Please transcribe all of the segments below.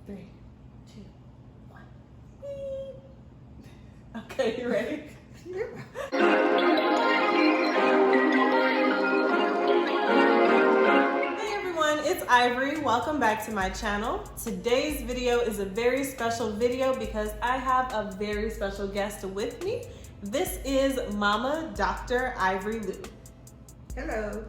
3, 2, 1. Okay, you ready? Hey everyone, it's Ivory. Welcome back to my channel. Today's video is a very special video because I have a very special guest with me. This is Mama Dr. Ivorie Lou. Hello.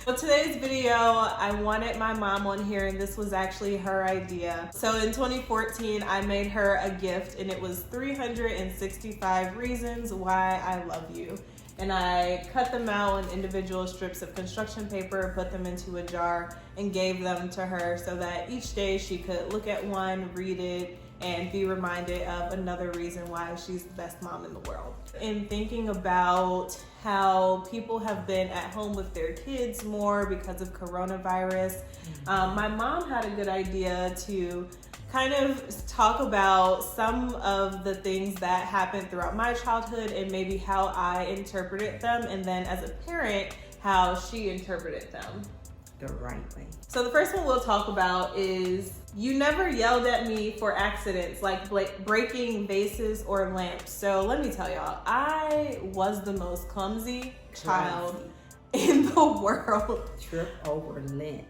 For today's video, I wanted my mom on here, and this was actually her idea. So in 2014, I made her a gift, and it was 365 reasons why I love you. And I cut them out on individual strips of construction paper, put them into a jar, and gave them to her so that each day she could look at one, read it, and be reminded of another reason why she's the best mom in the world. In thinking about how people have been at home with their kids more because of coronavirus, my mom had a good idea to kind of talk about some of the things that happened throughout my childhood and maybe how I interpreted them, and then as a parent, how she interpreted them The right way. So the first one we'll talk about is, you never yelled at me for accidents like breaking vases or lamps. So let me tell y'all, I was the most clumsy child in the world. Trip over lint.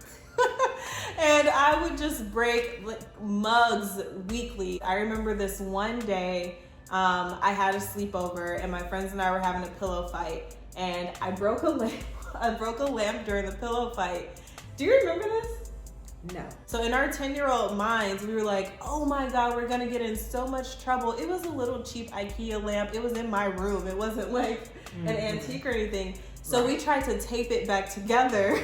And I would just break mugs weekly. I remember this one day, I had a sleepover and my friends and I were having a pillow fight, and I broke a lamp. I broke a lamp during the pillow fight. Do you remember this? No. So in our 10-year-old minds, we were like, oh my God, we're gonna get in so much trouble. It was a little cheap IKEA lamp. It was in my room. It wasn't like an antique or anything. So we tried to tape it back together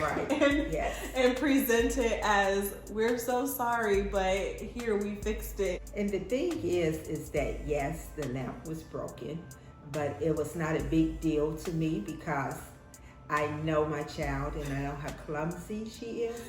and present it as, we're so sorry, but here, we fixed it. And the thing is that yes, the lamp was broken, but it was not a big deal to me because I know my child and I know how clumsy she is.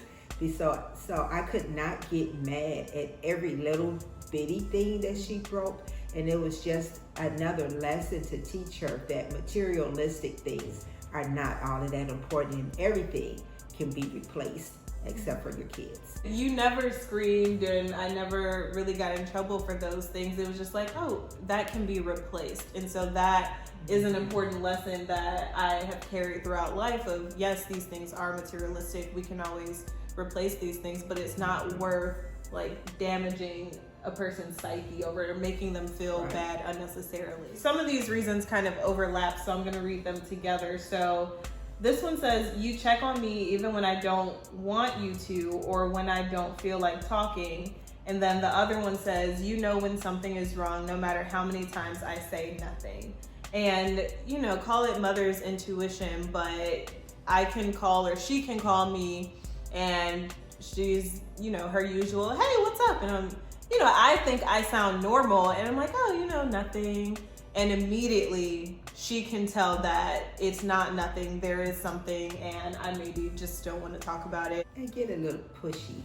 So I could not get mad at every little bitty thing that she broke. And it was just another lesson to teach her that materialistic things are not all of that important, and everything can be replaced except for your kids. You never screamed, and I never really got in trouble for those things. It was just like, oh, that can be replaced. And so that is an important lesson that I have carried throughout life of, yes, these things are materialistic. We can always replace these things, but it's not worth like damaging a person's psyche over or making them feel bad unnecessarily. Some of these reasons kind of overlap, so I'm gonna read them together. So this one says, you check on me even when I don't want you to, or when I don't feel like talking. And then the other one says, you know when something is wrong, no matter how many times I say nothing. And, you know, call it mother's intuition, but I can call, or she can call me, and she's, you know, her usual, hey, what's up? And I'm, you know, I think I sound normal, and I'm like, oh, you know, nothing. And immediately she can tell that it's not nothing, there is something, and I maybe just don't want to talk about it. And get a little pushy,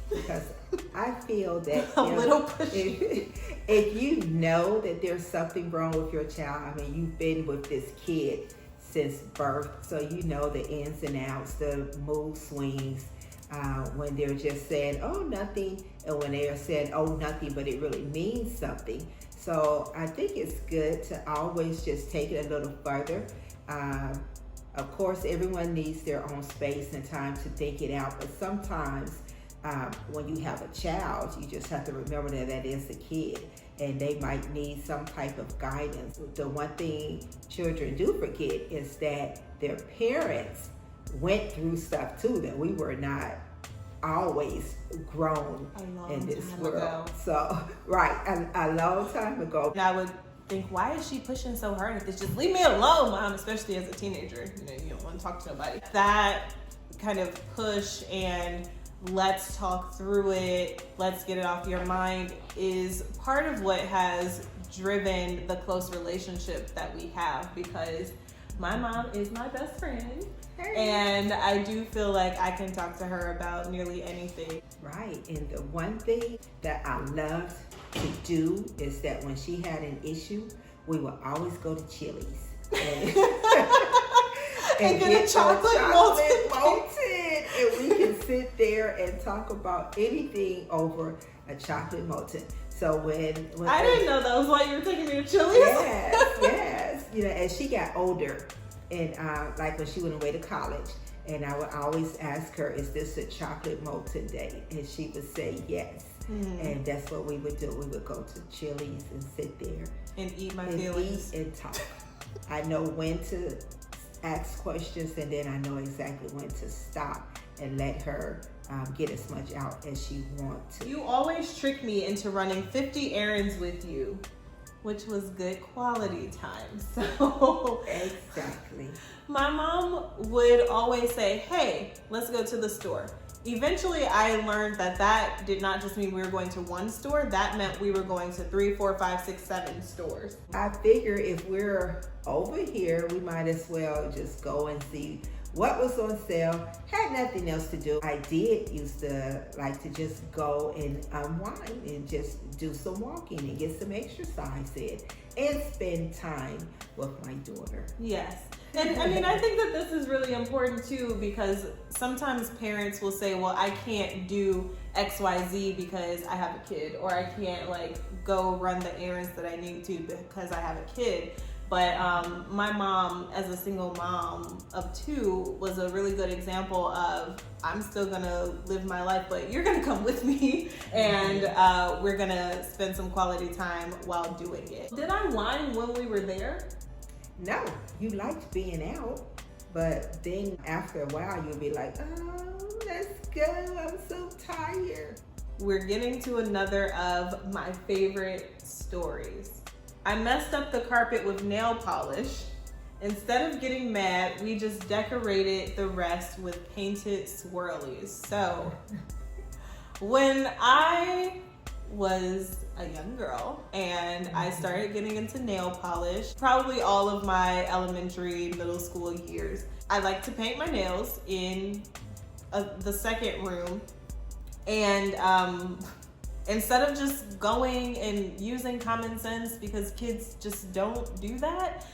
because I feel that little pushy. If you know that there's something wrong with your child, I mean, you've been with this kid since birth, so you know the ins and outs, the mood swings, when they're just saying, oh, nothing, and when they are saying, oh, nothing, but it really means something. So I think it's good to always just take it a little further. Of course, everyone needs their own space and time to think it out, but sometimes when you have a child, you just have to remember that that is a kid, and they might need some type of guidance. The one thing children do forget is that their parents went through stuff too, that we were not always grown in this world. Ago. So, a long time ago. And I would think, why is she pushing so hard at this? Just leave me alone, Mom, especially as a teenager. You know, you don't want to talk to nobody. That kind of push and let's talk through it, let's get it off your mind, is part of what has driven the close relationship that we have, because my mom is my best friend. And I do feel like I can talk to her about nearly anything. Right, and the one thing that I loved to do is that when she had an issue, we would always go to Chili's and get a chocolate molten, and we can sit there and talk about anything over a chocolate molten. So when I didn't know that was why you were taking me to Chili's. Yes. You know, as she got older, and like when she went away to college, and I would always ask her, "Is this a chocolate molten day?" And she would say yes. And that's what we would do. We would go to Chili's and sit there and eat my and feelings eat and talk. I know when to ask questions, and then I know exactly when to stop and let her get as much out as she wants to. You always trick me into running 50 errands with you, which was good quality time. So Exactly. my mom would always say, "Hey, let's go to the store." Eventually, I learned that did not just mean we were going to one store. That meant we were going to 3, 4, 5, 6, 7 stores. I figure if we're over here, we might as well just go and see what was on sale. Had nothing else to do. I did used to like to just go and unwind and just do some walking and get some exercise in and spend time with my daughter. Yes. And I mean, I think that this is really important too, because sometimes parents will say, well, I can't do XYZ because I have a kid, or I can't like go run the errands that I need to because I have a kid. But my mom, as a single mom of 2, was a really good example of, I'm still gonna live my life, but you're gonna come with me, and we're gonna spend some quality time while doing it. Did I whine when we were there? No, you liked being out, but then after a while you'll be like, oh, let's go, I'm so tired. We're getting to another of my favorite stories. I messed up the carpet with nail polish. Instead of getting mad, we just decorated the rest with painted swirlies. So, when I was a young girl and I started getting into nail polish, probably all of my elementary, middle school years, I like to paint my nails in the second room. And instead of just going and using common sense, because kids just don't do that,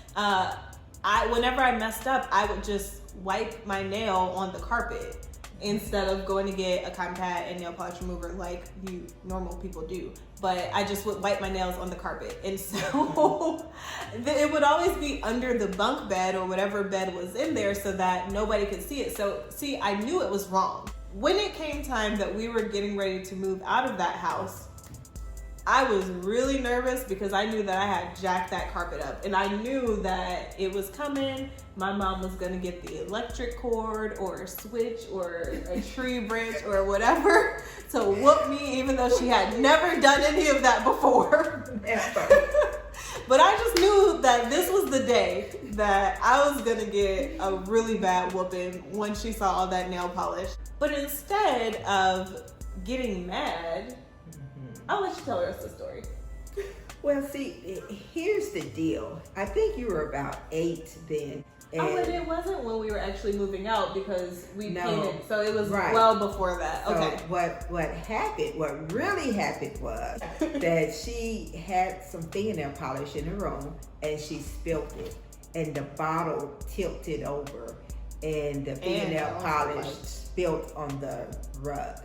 whenever I messed up, I would just wipe my nail on the carpet instead of going to get a cotton pad and nail polish remover like you normal people do. But I just would wipe my nails on the carpet. And so it would always be under the bunk bed or whatever bed was in there so that nobody could see it. So see, I knew it was wrong. When it came time that we were getting ready to move out of that house, I was really nervous because I knew that I had jacked that carpet up, and I knew that it was coming. My mom was gonna get the electric cord or a switch or a tree branch or whatever to whoop me, even though she had never done any of that before. But I just knew that this was the day that I was gonna get a really bad whooping when she saw all that nail polish. But instead of getting mad, I'll let you tell the rest of the story. Well, see, here's the deal. I think you were about 8 then. But it wasn't when we were actually moving out because we painted, so it was right. well before that. So okay. what really happened was that she had some fingernail polish in her room and she spilled it, and the bottle tilted over, and the fingernail polish spilled on the rug.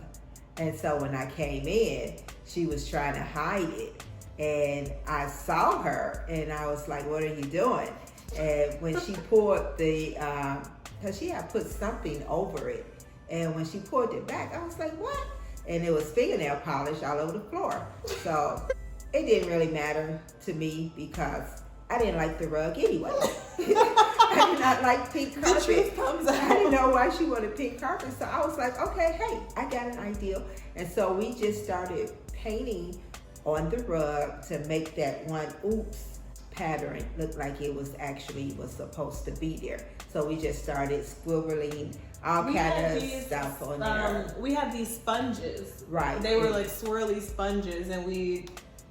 And so when I came in, she was trying to hide it, and I saw her and I was like, what are you doing? And when she poured because she had put something over it, and when she poured it back, I was like, what? And it was fingernail polish all over the floor. So it didn't really matter to me because I didn't like the rug anyway. I did not like pink carpet. The truth comes out. I didn't know why she wanted pink carpet. So I was like, okay, hey, I got an idea. And so we just started painting on the rug to make that one oops pattern look like it was supposed to be there. So we just started squibbling all kind of stuff on there. We had these sponges. Right. They were like swirly sponges, and we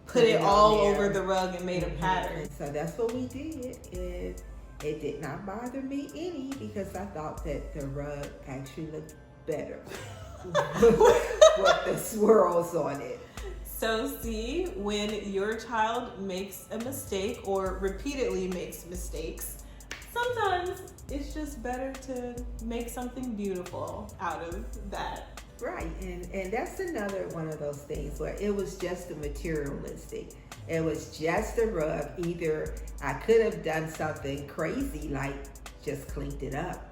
put it all over the rug and made a pattern. So that's what we did. It did not bother me any because I thought that the rug actually looked better with the swirls on it. So see, when your child makes a mistake or repeatedly makes mistakes, sometimes it's just better to make something beautiful out of that. Right, and that's another one of those things where it was just the materialistic. It was just a rug. Either I could have done something crazy like just cleaned it up.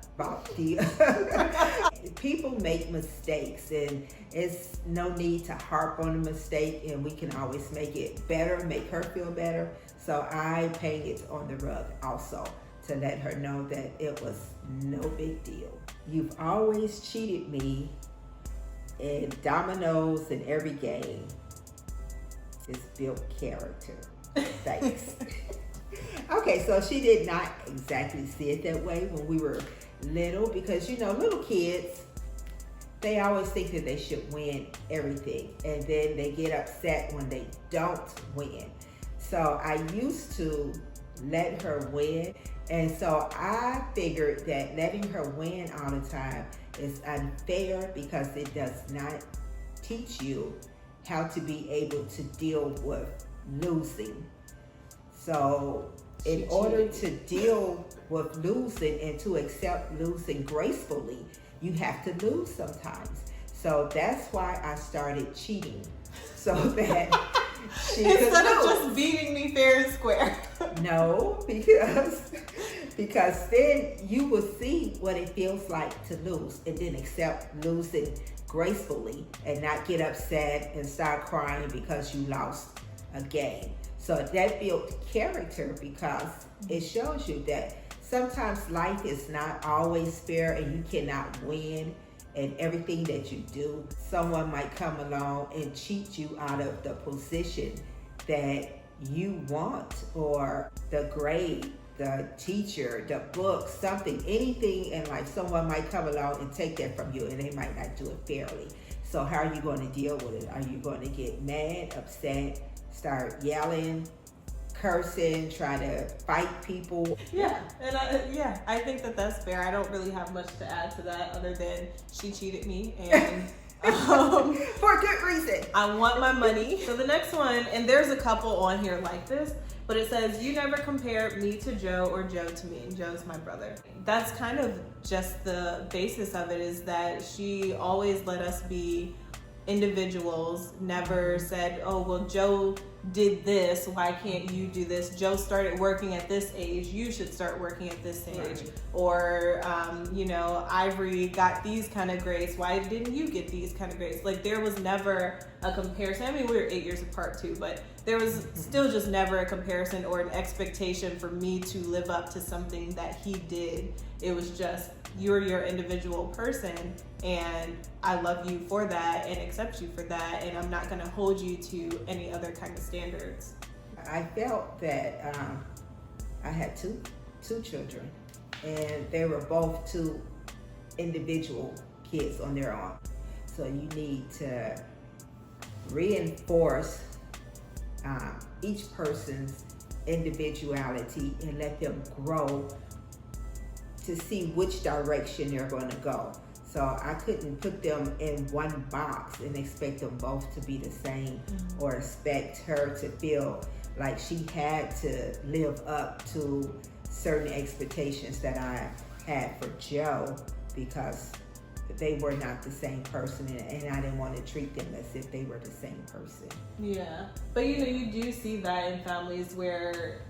People make mistakes, and it's no need to harp on a mistake, and we can always make it better, make her feel better. So I painted on the rug also to let her know that it was no big deal. You've always cheated me in dominoes in every game. It's built character. Thanks. Okay, so she did not exactly see it that way when we were little, because little kids, they always think that they should win everything, and then they get upset when they don't win. So I used to let her win, and so I figured that letting her win all the time is unfair because it does not teach you how to be able to deal with losing. So in order to deal with losing and to accept losing gracefully, you have to lose sometimes. So that's why I started cheating, so that she instead could of lose. just beating me fair and square. No, because then you will see what it feels like to lose, and then accept losing gracefully and not get upset and start crying because you lost a game. So that built character, because it shows you that sometimes life is not always fair and you cannot win in everything that you do. Someone might come along and cheat you out of the position that you want, or the grade, the teacher, the book, something, anything in life. Someone might come along and take that from you, and they might not do it fairly. So how are you going to deal with it? Are you going to get mad, upset, start yelling, cursing, try to fight people? Yeah, and I think that that's fair. I don't really have much to add to that other than she cheated me, and for good reason. I want my money. So the next one, and there's a couple on here like this, but it says, you never compare me to Joe or Joe to me. And Joe's my brother. That's kind of just the basis of it, is that she always let us be individuals, never said, oh, well, Joe did this, why can't you do this? Joe started working at this age, you should start working at this age. Right. Or, Ivorie got these kind of grades, why didn't you get these kind of grades? Like, there was never a comparison. I mean, we were 8 years apart too, but there was still just never a comparison or an expectation for me to live up to something that he did. It was just, you're your individual person, and I love you for that and accept you for that, and I'm not going to hold you to any other kind of standards. I felt that I had two children, and they were both two individual kids on their own. So you need to reinforce each person's individuality and let them grow to see which direction they're going to go. So I couldn't put them in one box and expect them both to be the same, or expect her to feel like she had to live up to certain expectations that I had for Joe, because they were not the same person, and I didn't want to treat them as if they were the same person. Yeah, but you do see that in families where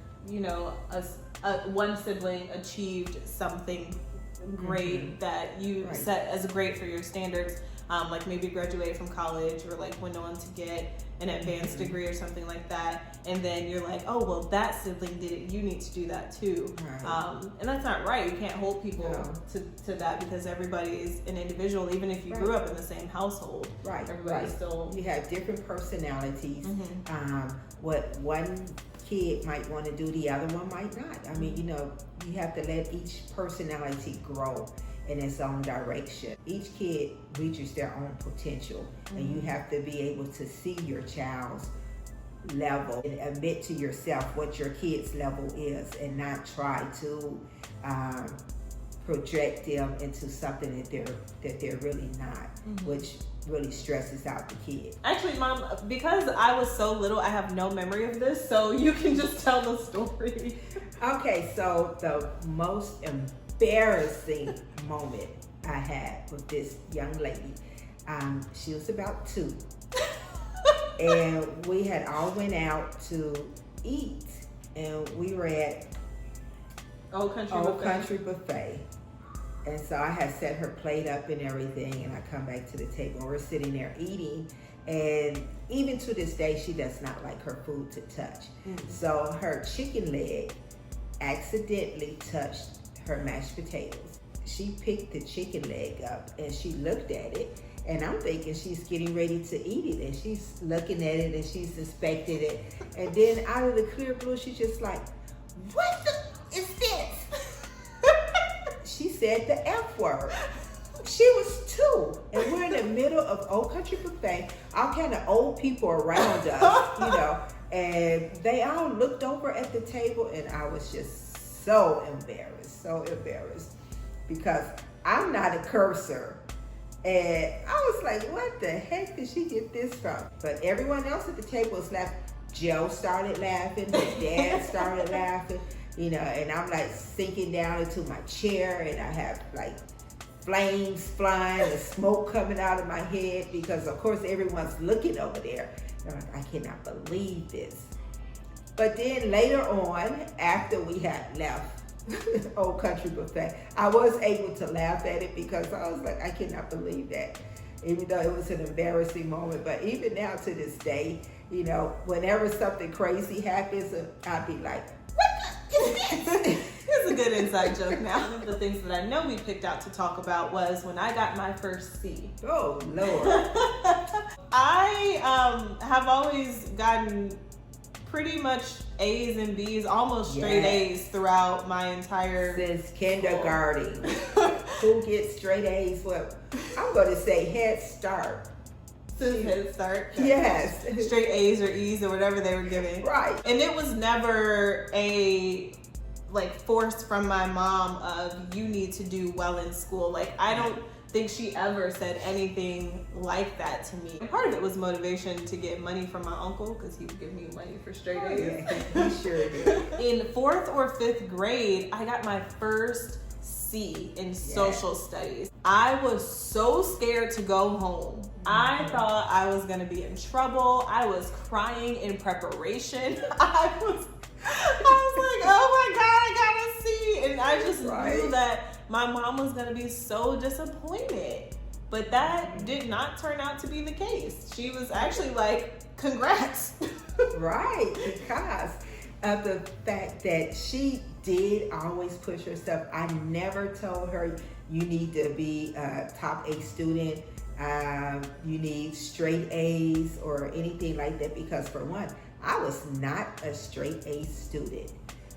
one sibling achieved something great that you set as great for your standards, like maybe graduated from college, or like went on to get an advanced degree or something like that, and then you're like, oh, well, that sibling did it, you need to do that too. Right. And that's not right. You can't hold people to that, because everybody is an individual, even if you grew up in the same household. Right. Everybody's still, you have different personalities. What one kid might want to do, the other one might not. I mean, you have to let each personality grow in its own direction. Each kid reaches their own potential, and you have to be able to see your child's level and admit to yourself what your kid's level is, and not try to project them into something that they're really not, which really stresses out the kid. Actually, Mom, because I was so little, I have no memory of this, so you can just tell the story. Okay, so the most embarrassing moment I had with this young lady, she was about 2, and we had all went out to eat, and we were at Old Country Old Buffet. Country Buffet. And so I had set her plate up and everything, and I come back to the table. We're sitting there eating, and even to this day, she does not like her food to touch. Mm-hmm. So her chicken leg accidentally touched her mashed potatoes. She picked the chicken leg up and she looked at it, and I'm thinking she's getting ready to eat it, and she's looking at it and she's inspecting it, and then out of the clear blue, she's just like, "What the is this?" She said the F word. She was 2, and we're in the middle of Old Country Buffet, all kind of old people around us, and they all looked over at the table, and I was just so embarrassed, because I'm not a cursor. And I was like, what the heck did she get this from? But everyone else at the table was laughing. Joe started laughing, his dad started laughing. And I'm like sinking down into my chair, and I have like flames flying and smoke coming out of my head, because of course everyone's looking over there. And I'm like, I cannot believe this. But then later on, after we had left Old Country Buffet, I was able to laugh at it, because I was like, I cannot believe that. Even though it was an embarrassing moment. But even now to this day, whenever something crazy happens, I'd be like, It's a good inside joke now. One of the things that I know we picked out to talk about was when I got my first C. Oh, Lord. I have always gotten pretty much A's and B's, almost straight A's throughout my entire since kindergarten. Who gets straight A's? Well, I'm going to say Head Start. Since Head Start. Yes. Straight A's or E's or whatever they were giving. Right. And it was never a force from my mom of you need to do well in school. I don't think she ever said anything like that to me. And part of it was motivation to get money from my uncle, because he would give me money for straight A's. Yeah, he sure did. In 4th or 5th grade, I got my first C in social studies. I was so scared to go home. I thought I was gonna be in trouble. I was crying in preparation. I was like, oh my God, I got a C. And I just knew that my mom was gonna be so disappointed. But that did not turn out to be the case. She was actually like, congrats. Right, because of the fact that she did always push herself. I never told her you need to be a top A student, you need straight A's or anything like that, because for one, I was not a straight A student,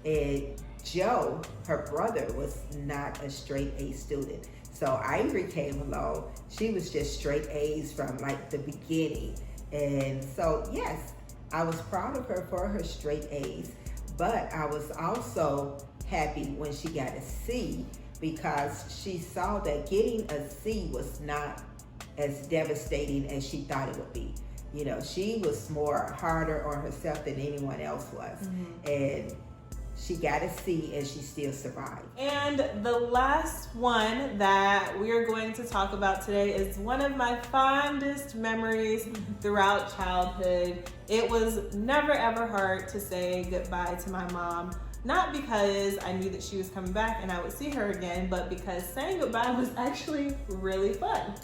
and Joe, her brother, was not a straight A student. So Ivorie came along, she was just straight A's from the beginning. And so yes, I was proud of her for her straight A's, but I was also happy when she got a C, because she saw that getting a C was not as devastating as she thought it would be. She was more harder on herself than anyone else was. Mm-hmm. And she got a C, and she still survived. And the last one that we're going to talk about today is one of my fondest memories throughout childhood. It was never ever hard to say goodbye to my mom. Not because I knew that she was coming back and I would see her again, but because saying goodbye was actually really fun.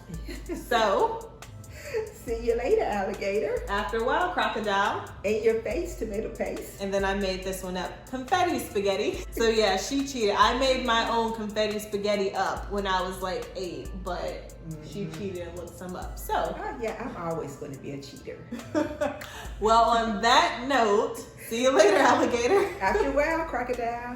So, see you later, alligator. After a while, crocodile. In your face, tomato paste. And then I made this one up, confetti spaghetti. So yeah, she cheated. I made my own confetti spaghetti up when I was 8, but she cheated and looked some up. So yeah, I'm always going to be a cheater. Well, on that note, see you later, alligator. After a while, crocodile.